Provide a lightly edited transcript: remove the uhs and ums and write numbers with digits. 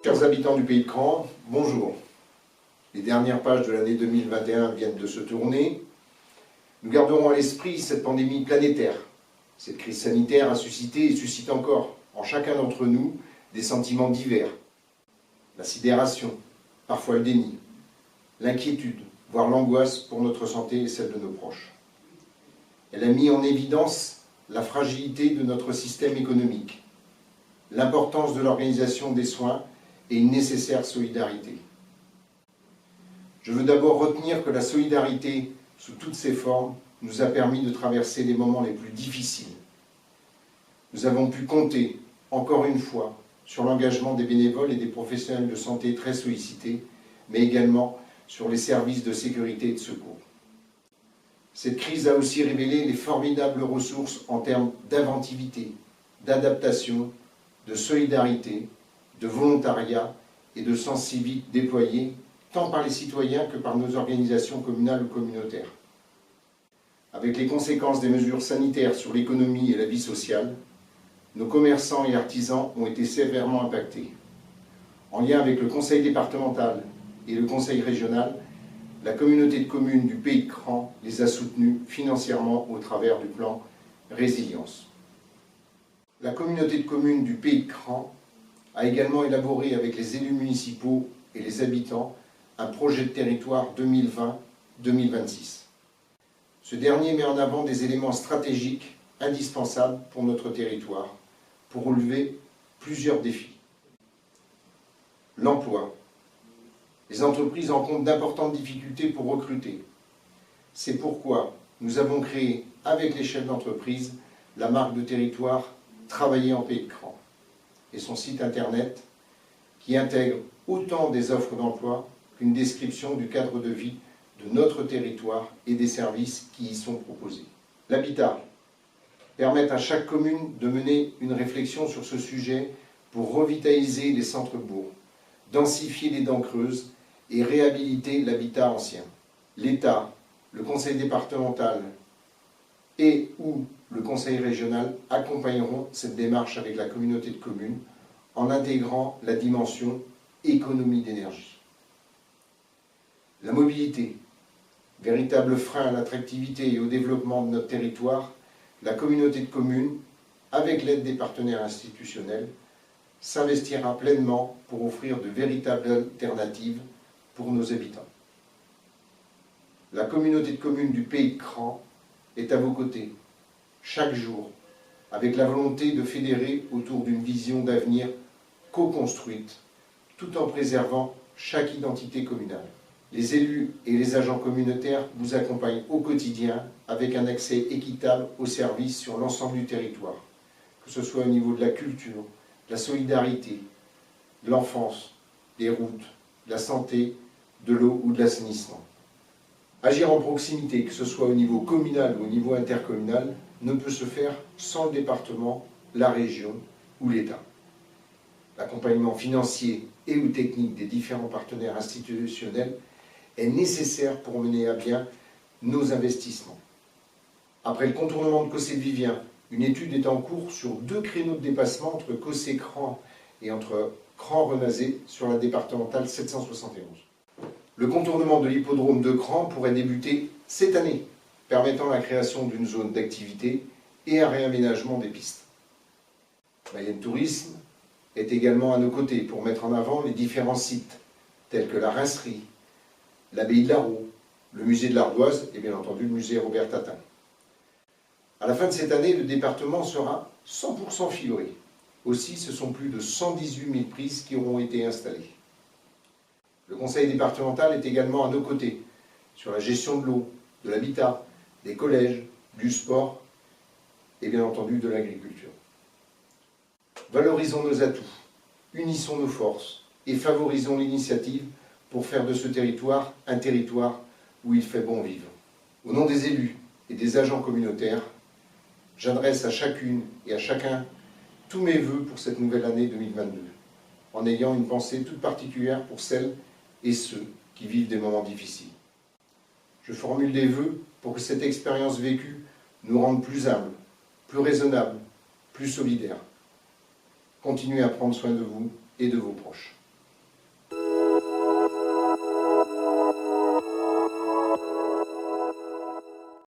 Chers habitants du Pays de Cran, bonjour. Les dernières pages de l'année 2021 viennent de se tourner. Nous garderons à l'esprit cette pandémie planétaire. Cette crise sanitaire a suscité et suscite encore en chacun d'entre nous des sentiments divers. La sidération, parfois le déni, l'inquiétude, voire l'angoisse pour notre santé et celle de nos proches. Elle a mis en évidence la fragilité de notre système économique, l'importance de l'organisation des soins et une nécessaire solidarité. Je veux d'abord retenir que la solidarité, sous toutes ses formes, nous a permis de traverser les moments les plus difficiles. Nous avons pu compter, encore une fois, sur l'engagement des bénévoles et des professionnels de santé très sollicités, mais également sur les services de sécurité et de secours. Cette crise a aussi révélé les formidables ressources en termes d'inventivité, d'adaptation, de solidarité, de volontariat et de sens civique déployés tant par les citoyens que par nos organisations communales ou communautaires. Avec les conséquences des mesures sanitaires sur l'économie et la vie sociale, nos commerçants et artisans ont été sévèrement impactés. En lien avec le conseil départemental et le conseil régional, la communauté de communes du Pays de Cran les a soutenus financièrement au travers du plan Résilience. La communauté de communes du Pays de Cran a également élaboré avec les élus municipaux et les habitants un projet de territoire 2020-2026. Ce dernier met en avant des éléments stratégiques indispensables pour notre territoire, pour relever plusieurs défis. L'emploi. Les entreprises rencontrent d'importantes difficultés pour recruter. C'est pourquoi nous avons créé, avec les chefs d'entreprise, la marque de territoire Travailler en Pays de Cran et son site internet qui intègre autant des offres d'emploi qu'une description du cadre de vie de notre territoire et des services qui y sont proposés. L'habitat permet à chaque commune de mener une réflexion sur ce sujet pour revitaliser les centres-bourgs, densifier les dents creuses et réhabiliter l'habitat ancien. L'État, le conseil départemental et ou le conseil régional accompagneront cette démarche avec la communauté de communes en intégrant la dimension économie d'énergie. La mobilité, véritable frein à l'attractivité et au développement de notre territoire, la communauté de communes, avec l'aide des partenaires institutionnels, s'investira pleinement pour offrir de véritables alternatives pour nos habitants. La communauté de communes du Pays de Cran est à vos côtés, chaque jour, avec la volonté de fédérer autour d'une vision d'avenir co-construite, tout en préservant chaque identité communale. Les élus et les agents communautaires vous accompagnent au quotidien avec un accès équitable aux services sur l'ensemble du territoire, que ce soit au niveau de la culture, de la solidarité, de l'enfance, des routes, de la santé, de l'eau ou de l'assainissement. Agir en proximité, que ce soit au niveau communal ou au niveau intercommunal, ne peut se faire sans le département, la région ou l'État. L'accompagnement financier et ou technique des différents partenaires institutionnels est nécessaire pour mener à bien nos investissements. Après le contournement de Cossé-Vivien, une étude est en cours sur 2 créneaux de dépassement entre Cossé-Cran et entre Cran-Renazé sur la départementale 771. Le contournement de l'hippodrome de Cran pourrait débuter cette année, permettant la création d'une zone d'activité et un réaménagement des pistes. Mayenne Tourisme est également à nos côtés pour mettre en avant les différents sites, tels que la Rincerie, l'abbaye de la Roue, le musée de l'Ardoise et bien entendu le musée Robert Tatin. À la fin de cette année, le département sera 100% fibré. Aussi, ce sont plus de 118 000 prises qui auront été installées. Le conseil départemental est également à nos côtés sur la gestion de l'eau, de l'habitat, des collèges, du sport et bien entendu de l'agriculture. Valorisons nos atouts, unissons nos forces et favorisons l'initiative pour faire de ce territoire un territoire où il fait bon vivre. Au nom des élus et des agents communautaires, j'adresse à chacune et à chacun tous mes vœux pour cette nouvelle année 2022, en ayant une pensée toute particulière pour celles et ceux qui vivent des moments difficiles. Je formule des vœux pour que cette expérience vécue nous rende plus humbles, plus raisonnables, plus solidaires. Continuez à prendre soin de vous et de vos proches.